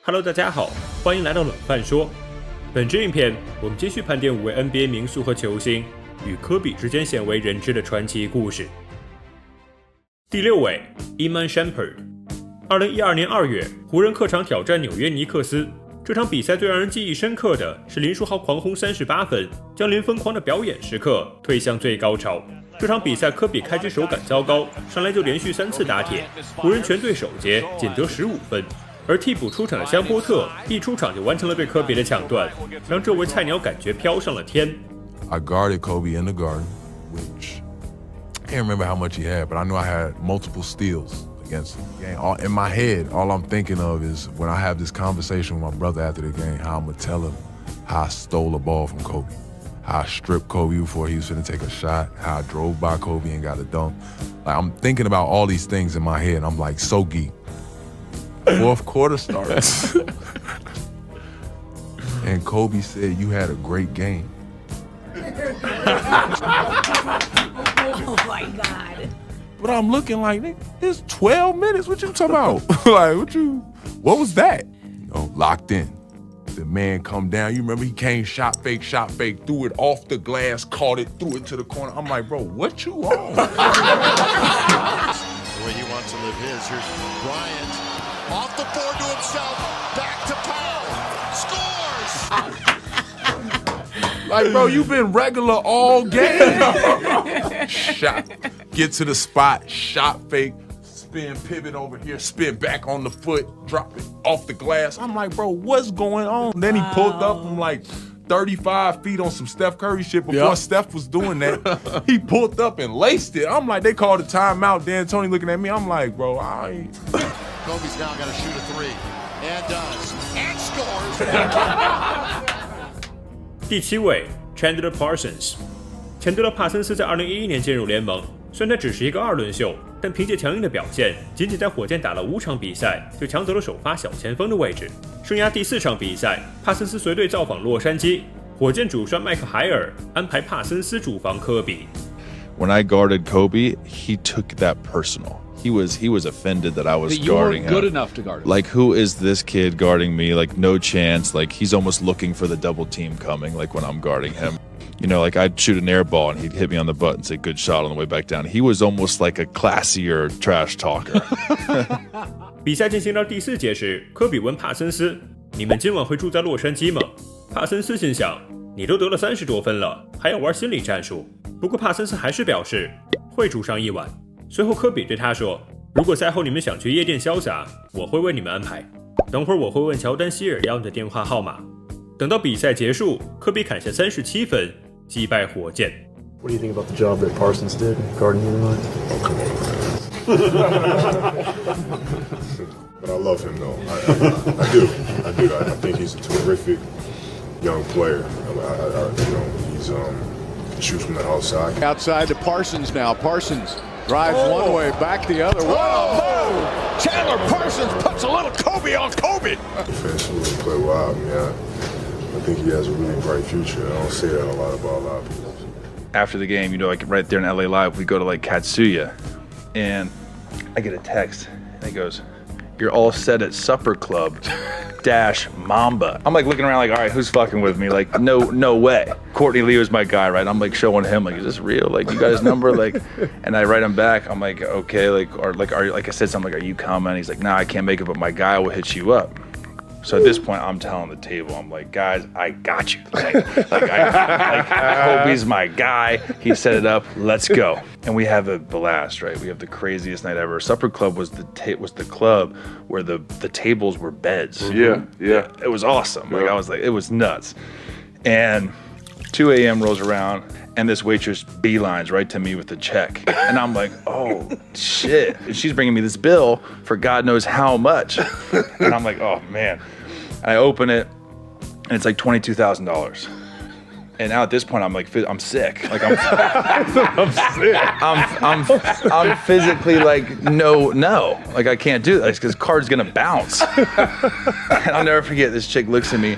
Hello， 大家好，欢迎来到冷饭说。本支影片，我们继续盘点5位 NBA 名宿和球星与科比之间鲜为人知的传奇故事。第6位 ，Iman Shumpert。2012年2月，湖人客场挑战纽约尼克斯。这场比赛最让人记忆深刻的是林书豪狂轰38分，将林疯狂的表演时刻推向最高潮。这场比赛，科比开局手感糟糕，上来就连续3次打铁，湖人全队首节仅得15分。而替补出场的香波特一出场就完成了对科比的抢断，让这位菜鸟感觉飘上了天。I guarded Kobe in the garden, which I can't remember how much he had, but I knew I had multiple steals against him. In my head, all I'm thinking of is when I have this conversation with my brother after the game, how I'm gonna tell him how I stole the ball from Kobe, how I stripped Kobe before he was gonna take a shot, how I drove by Kobe and got a dunk. Like, I'm thinking about all these things in my head. I'm like so geeked. Fourth quarter starts. And Kobe said, "You had a great game." Oh my God. But I'm looking like, nigga, it's 12 minutes. What you talking about? Like, what was that? You know, locked in. The man come down. You remember he came, shot fake, threw it off the glass, caught it, threw it to the corner. I'm like, bro, what you on? The way he wants to live his. Here's Bryant. Off the board to himself, back to Powell, scores! Like, bro, you been regular all game. Shot, get to the spot, shot fake, spin, pivot over here, spin back on the foot, drop it off the glass. I'm like, bro, what's going on? Then he pulled up from like 35 feet on some Steph Curry shit before Steph was doing that. He pulled up and laced it. I'm like, they called a timeout. Dan Tony looking at me. I'm like, bro, I ain't. Kobe's now got to shoot a three, and does, and scores. 第7位 ，Chandler Parsons。钱德勒·帕森斯在2011年进入联盟，虽然他只是一个2轮秀，但凭借强硬的表现，仅仅在火箭打了5场比赛，就抢走了首发小前锋的位置。生涯第4场比赛，帕森斯随队造访洛杉矶，火箭主帅麦克海尔安排帕森斯主防科比。When I guarded Kobe, he took that personal. He was offended that I was guarding him. Good enough to guard him. Like, who is this kid guarding me? Like, no chance. Like, he's almost looking for the double team coming. Like when I'm guarding him, you know, like I'd shoot an air ball and he'd hit me on the butt and say good shot on the way back down. He was almost like a classier trash talker. 比赛进行到第4节时，科比问帕森斯：“你们今晚会住在洛杉矶吗？”帕森斯心想：“你都得了30多分了，还要玩心理战术。”不过帕森斯还是表示会住上一晚。随后科比对他说：“如果赛后你们想去夜店潇洒，我会为你们安排。等会儿我会问乔丹希尔要你的电话号码。”等到比赛结束，科比砍下37分，击败火箭。What do you think about the job that Parsons did guarding you tonight? But I love him though. I do. I think he's a terrific young player. He's shoots from the outside. Outside to Parsons now. Parsons drives one way, back the other. What a move! Chandler Parsons puts a little Kobe on Kobe. Defensively, play well. I think he has a really bright future. I don't say that a lot about a lot of people. After the game, you know, like right there in LA Live, we go to like Katsuya, and I get a text, and it goes, "You're all set at Supper Club Mamba." I'm like looking around like, all right, who's fucking with me? Like, no way. Courtney Lee was my guy, right? I'm like showing him, like, is this real? Like, you got his number? Like, and I write him back. I'm like, okay, like, or like, are you, like I said something like, are you coming? He's like, nah, I can't make it, but my guy will hit you up. So at this point, I'm telling the table, I'm like, guys, I got you. Like Kobe's my guy. He set it up. Let's go. And we have a blast, right? We have the craziest night ever. Supper Club was the club where the tables were beds. Yeah. It was awesome. Like I was like, it was nuts. And 2 a.m. rolls around, and this waitress beelines right to me with the check. And I'm like, oh, shit. And she's bringing me this bill for God knows how much. And I'm like, oh, man. I open it, and it's like $22,000. And now at this point, I'm like, I'm sick. Like I'm sick. I'm physically like, no. Like I can't do this because card's gonna bounce. And I'll never forget, this chick looks at me,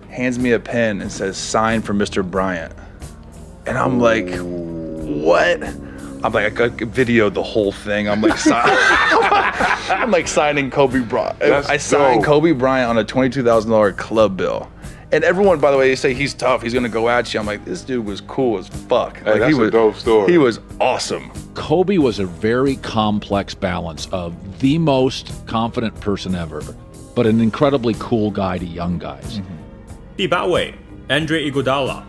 hands me a pen and says, "Sign for Mr. Bryant." And I'm like, what? I'm like, I videoed the whole thing. I'm like, I'm like signing Kobe Bryant. I signed dope. Kobe Bryant on a $22,000 club bill. And everyone, by the way, they say he's tough. He's gonna go at you. I'm like, this dude was cool as fuck. Hey, like, that's a dope story. He was awesome. Kobe was a very complex balance of the most confident person ever, but an incredibly cool guy to young guys. 第8位 Andre Iguodala。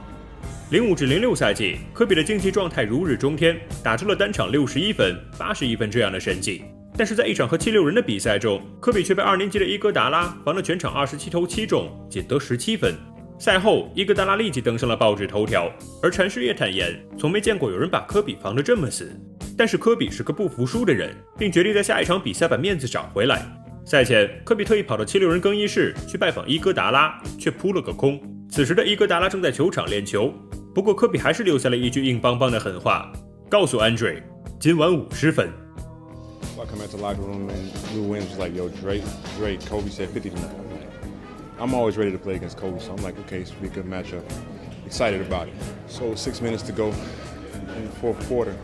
05至06赛季，科比的竞技状态如日中天，打出了单场61分、81分这样的神迹。但是在一场和76人的比赛中，科比却被2年级的伊戈达拉防了全场27投7中，仅得17分。赛后，伊戈达拉立即登上了报纸头条，而禅师也坦言，从没见过有人把科比防得这么死。但是科比是个不服输的人，并决定在下一场比赛把面子找回来。赛前，科比特意跑到76人更衣室去拜访伊戈达拉，却扑了个空。此时的伊戈达拉正在球场练球，不过科比还是留下了一句硬邦邦的狠话，告诉 Andre 今晚50分。I come into the locker room and Lou Williams was like, yo, Drake, Kobe said 50 tonight. I'm always ready to play against Kobe, so I'm like, okay, this will be a good matchup. Excited about it. So 6 minutes to go in the fourth quarter.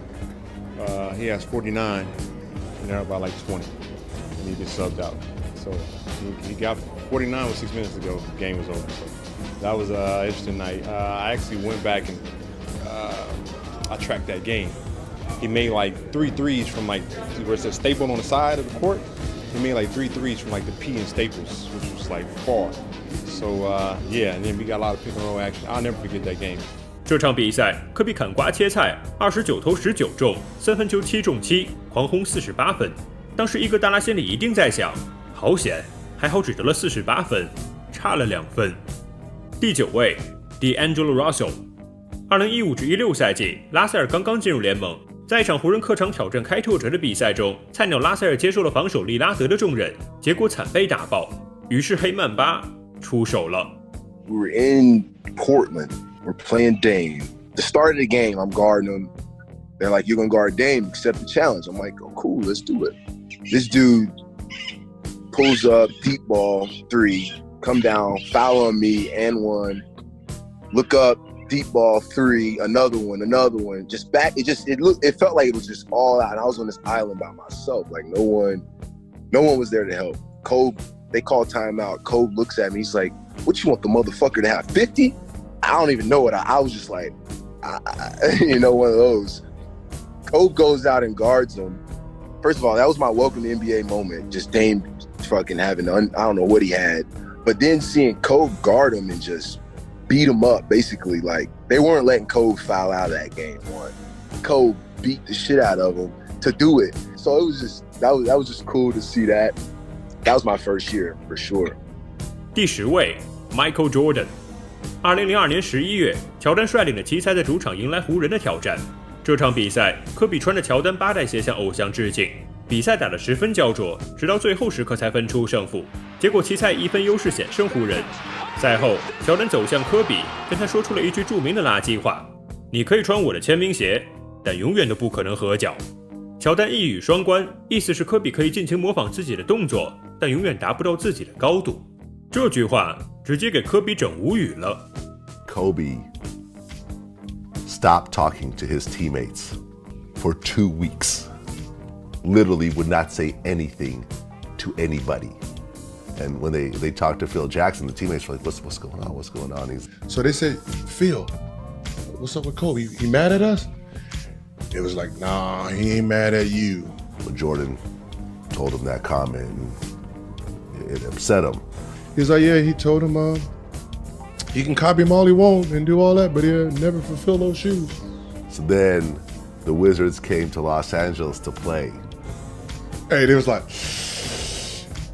He has 49, and they're about like 20, and he gets subbed out. So he got 49 with 6 minutes to go. The game was over. So that was an interesting night. I actually went back and I tracked that game. He made like 3 threes from like where it says Staple on the side of the court. He made like 3 threes from like the P and Staples, which was like far. So yeah, and then we got a lot of pick and roll action. I'll never forget that game. 这场比赛，科比砍瓜切菜，29投19中，3分球7中7，狂轰48分。当时伊戈达拉心里一定在想，好险，还好只得了48分，差了2分。第9位 ，D'Angelo Russell。2015至16赛季，拉塞尔刚刚进入联盟。在一场湖人客场挑战开拓者的比赛中，菜鸟拉塞尔接受了防守利拉德的重任，结果惨被打爆。于是黑曼巴出手了。We were in Portland. We're playing Dame. The start of the game, I'm guarding him. They're like, you're gonna guard Dame, accept the challenge. I'm like, oh, cool, let's do it. This dude pulls up, deep ball, 3, come down, foul on me, and 1. Look up. Deep ball 3, another one, just back. It felt like it was just all out. And I was on this island by myself. Like no one was there to help. Kobe, they call timeout. Kobe looks at me. He's like, "What you want the motherfucker to have 50?" I don't even know what I was just like, one of those. Kobe goes out and guards him. First of all, that was my welcome to NBA moment. Just Dame fucking having I don't know what he had, but then seeing Kobe guard him and just beat him up, basically. Like they weren't letting Kobe foul out of that game. Kobe beat the shit out of him to do it. So it was just that was just cool to see that. That was my first year for sure. 第10位 Michael Jordan。2002年11月，乔丹率领的奇才在主场迎来湖人的挑战。这场比赛，科比穿着乔丹8代鞋向偶像致敬。比赛打得十分焦灼，直到最后时刻才分出胜负。结果奇才1分优势险胜湖人。赛后，乔丹走向科比，跟他说出了一句著名的垃圾话：“你可以穿我的签名鞋，但永远都不可能合脚。”乔丹一语双关，意思是科比可以尽情模仿自己的动作，但永远达不到自己的高度。这句话直接给科比整无语了。Kobe stopped talking to his teammates for 2 weeks. Literally would not say anything to anybody. And when they talked to Phil Jackson, the teammates were like, what's going on? What's going on? So they said, Phil, what's up with Kobe? He mad at us? It was like, nah, he ain't mad at you. When Jordan told him that comment, and it upset him. He was like, yeah, he told him he can copy him all he wants and do all that, but he'll never fulfill those shoes. So then the Wizards came to Los Angeles to play. Hey, they was like,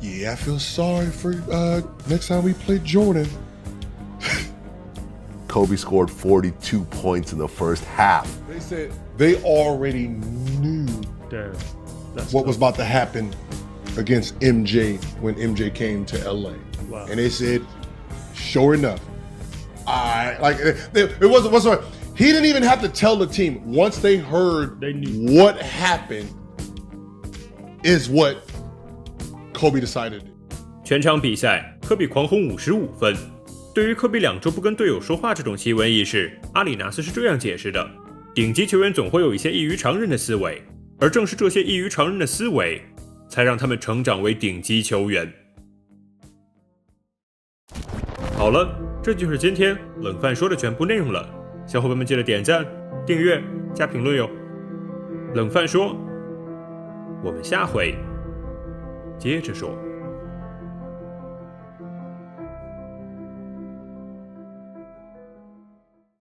yeah, I feel sorry for next time we play Jordan. Kobe scored 42 points in the first half. They said they already knew what was about to happen against MJ when MJ came to LA. Wow. And they said, sure enough, it wasn't. He didn't even have to tell the team. Once they heard what happened, is what Kobe decided. 全场比赛，科比狂轰55分。对于科比2周不跟队友说话这种奇闻异事，阿里纳斯是这样解释的：顶级球员总会有一些异于常人的思维，而正是这些异于常人的思维，才让他们成长为顶级球员。好了，这就是今天冷饭说的全部内容了。小伙伴们记得点赞、订阅、加评论哟。冷饭说，我们下回接着说。